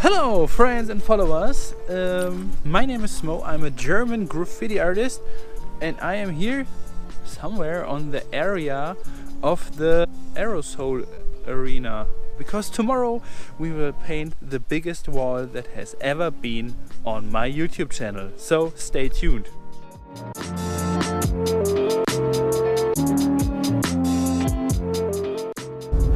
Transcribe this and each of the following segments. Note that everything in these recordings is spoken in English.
Hello friends and followers, my name is SMOE. I'm a German graffiti artist and I am here somewhere on the area of the aerosol arena because tomorrow we will paint the biggest wall that has ever been on my YouTube channel, so stay tuned.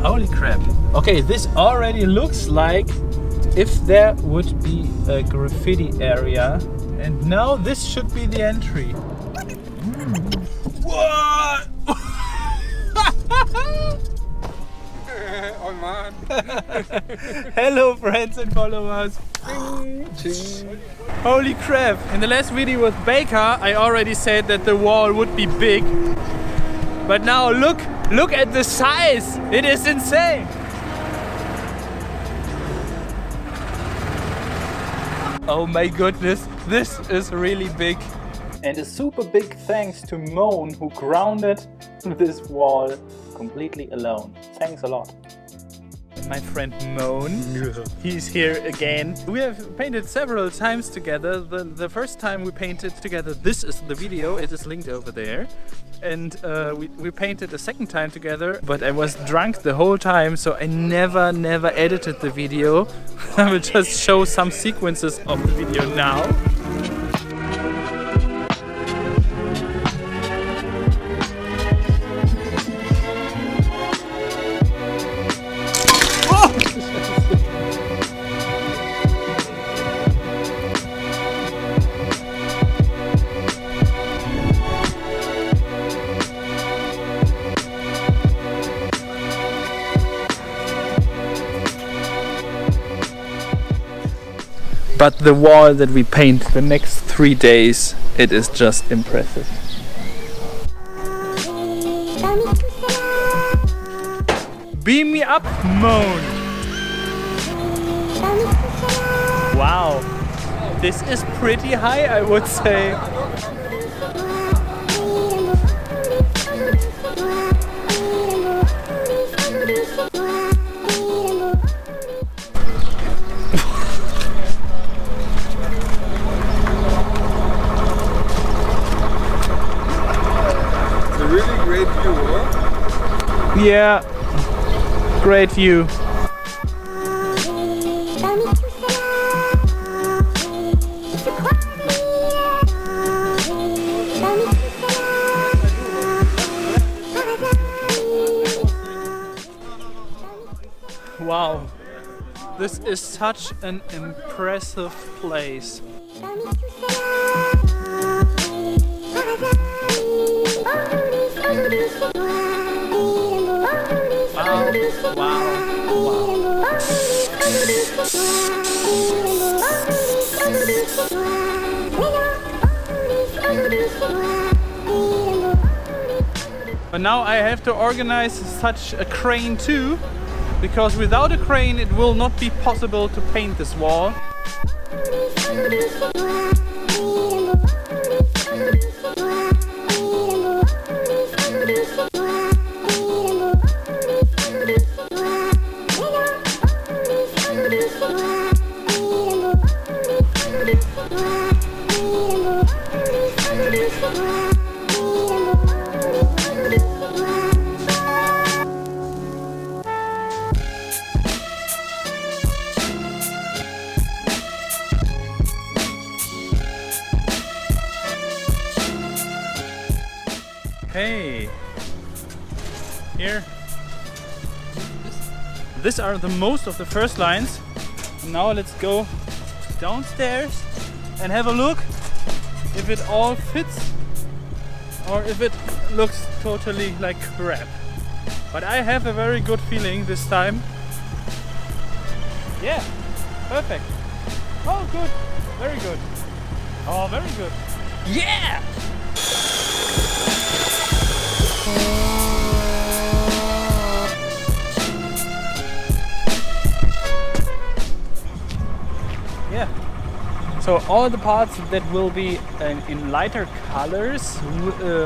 Holy crap. Okay, this already looks like if there would be a graffiti area, and now this should be the entry. What? Oh man. Hello friends and followers. Holy crap. In the last video with Baker I already said that the wall would be big. But now look at the size. It is insane. Oh my goodness, this is really big. And a super big thanks to MONE who grounded this wall completely alone. Thanks a lot. My friend MONE, he's here again. We have painted several times together. The first time we painted together, this is the video, it is linked over there. And we painted a second time together, but I was drunk the whole time, so I never edited the video. I will just show some sequences of the video now. But the wall that we paint the next 3 days, it is just impressive. Beam me up, MONE! Wow, this is pretty high, I would say. Really great view, huh? Yeah, great view. Wow, this is such an impressive place. But now I have to organize such a crane too, because without a crane it will not be possible to paint this wall. Hey, here, these are the most of the first lines. Now let's go downstairs and have a look if it all fits or if it looks totally like crap. But I have a very good feeling this time. Yeah, perfect. Oh, good, very good. Oh, very good. Yeah! Yeah, so all the parts that will be in lighter colors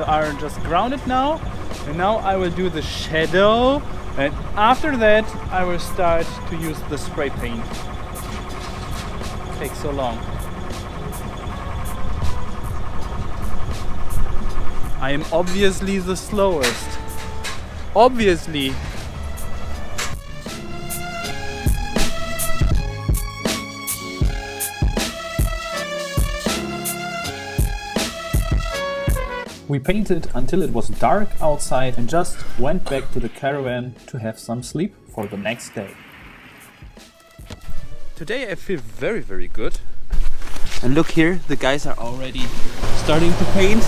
are just grounded now, and now I will do the shadow, and after that I will start to use the spray paint. take so long? I am obviously the slowest. Obviously. We painted until it was dark outside and just went back to the caravan to have some sleep for the next day. Today I feel very, very good. And look here, the guys are already starting to paint.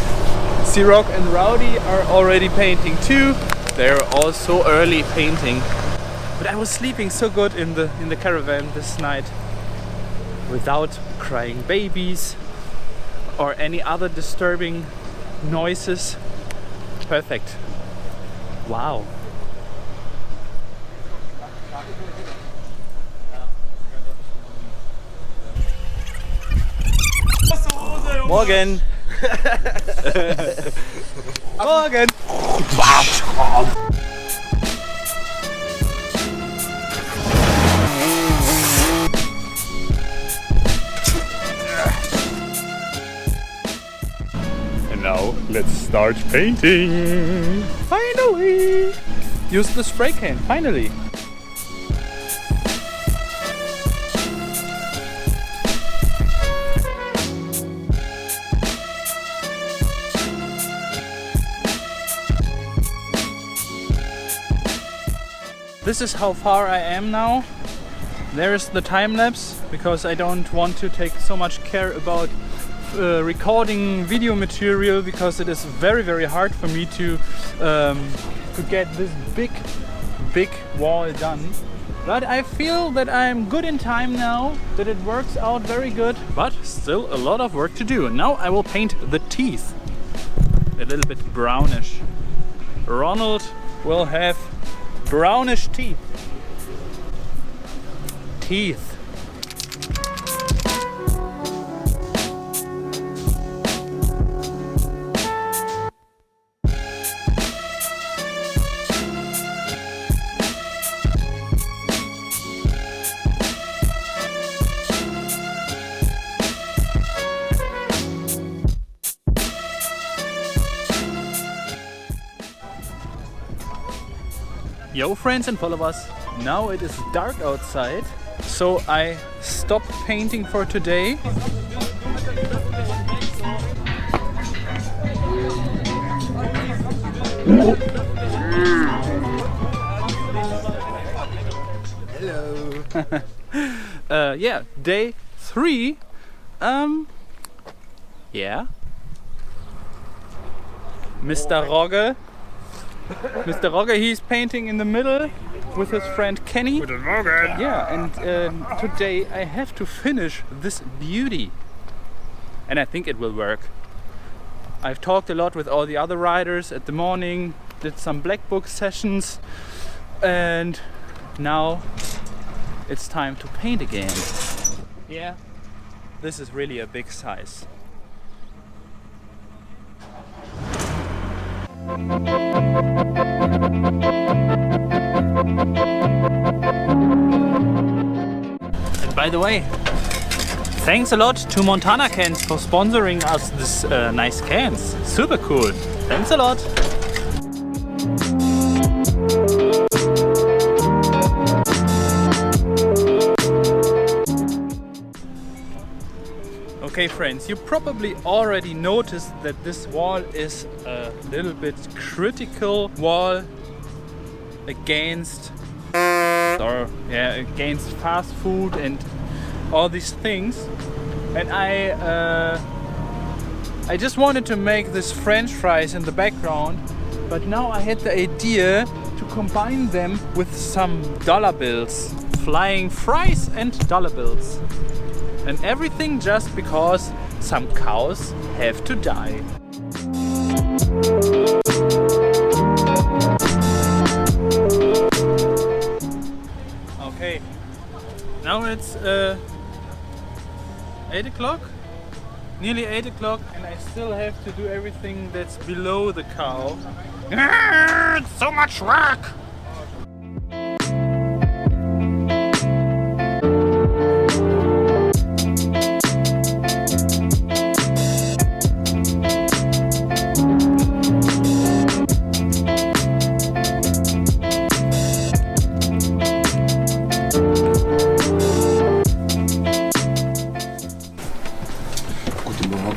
C-Rock and Rowdy are already painting too. They're all so early painting. But I was sleeping so good in the caravan this night without crying babies or any other disturbing noises. Perfect. Wow. Morgen. Morgen. And now let's start painting. Finally. Use the spray can. Finally. This is how far I am now. There is the time lapse because I don't want to take so much care about recording video material because it is very, very hard for me to get this big wall done. But I feel that I'm good in time now, that it works out very good, but still a lot of work to do. Now I will paint the teeth a little bit brownish. Ronald will have brownish teeth. Yo friends and followers, now it is dark outside, so I stopped painting for today. Hello. Yeah, day 3. Yeah. Mr. Rogge. Mr. Rogge, he's painting in the middle with his friend CANY. Guten Morgen. Yeah, and today I have to finish this beauty. And I think it will work. I've talked a lot with all the other riders at the morning, did some black book sessions, and now it's time to paint again. Yeah, this is really a big size. And by the way, thanks a lot to Montana Cans for sponsoring us this nice cans. Super cool. Thanks a lot. Okay friends, you probably already noticed that this wall is a little bit critical wall against fast food and all these things. And I just wanted to make this French fries in the background, but now I had the idea to combine them with some dollar bills. Flying fries and dollar bills. And everything just because some cows have to die. Okay, now it's 8 o'clock, nearly 8 o'clock, and I still have to do everything that's below the cow. It's so much work!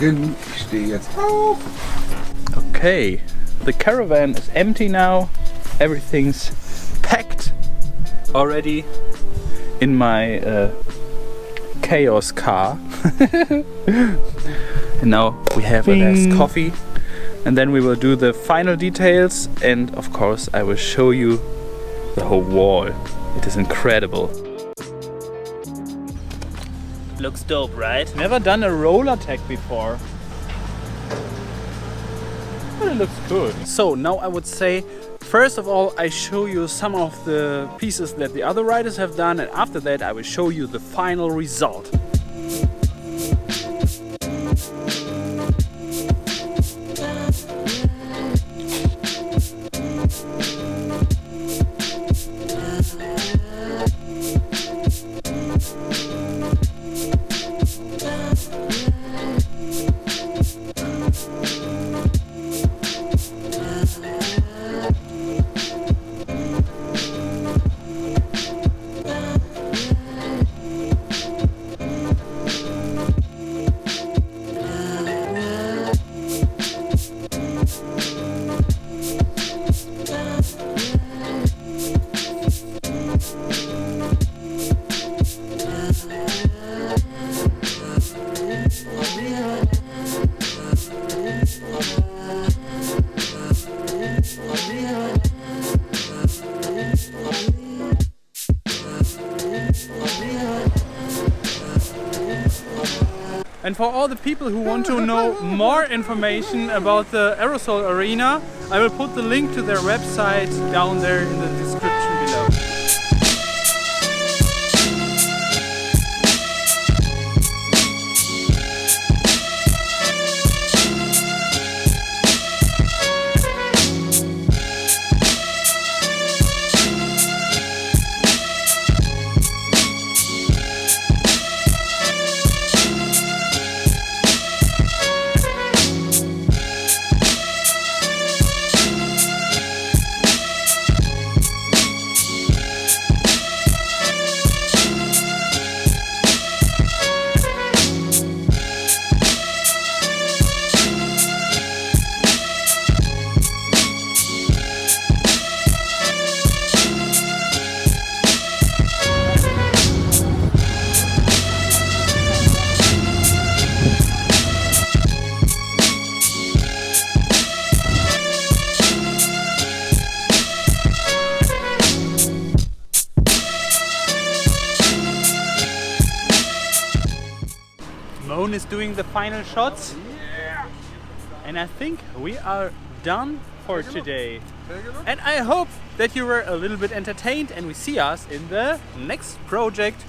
Regen. Ich stehe jetzt auf. Okay, the caravan is empty now. Everything's packed already in my chaos car. And now we have a last coffee, and then we will do the final details, and of course I will show you the whole wall. It is incredible. Looks dope, right? Never done a roller tech before, but it looks good. So now I would say, first of all, I show you some of the pieces that the other riders have done, and after that I will show you the final result. And for all the people who want to know more information about the aerosol arena, I will put the link to their website down there in the description below. MONE is doing the final shots, and I think we are done for today. And I hope that you were a little bit entertained, and we see us in the next project.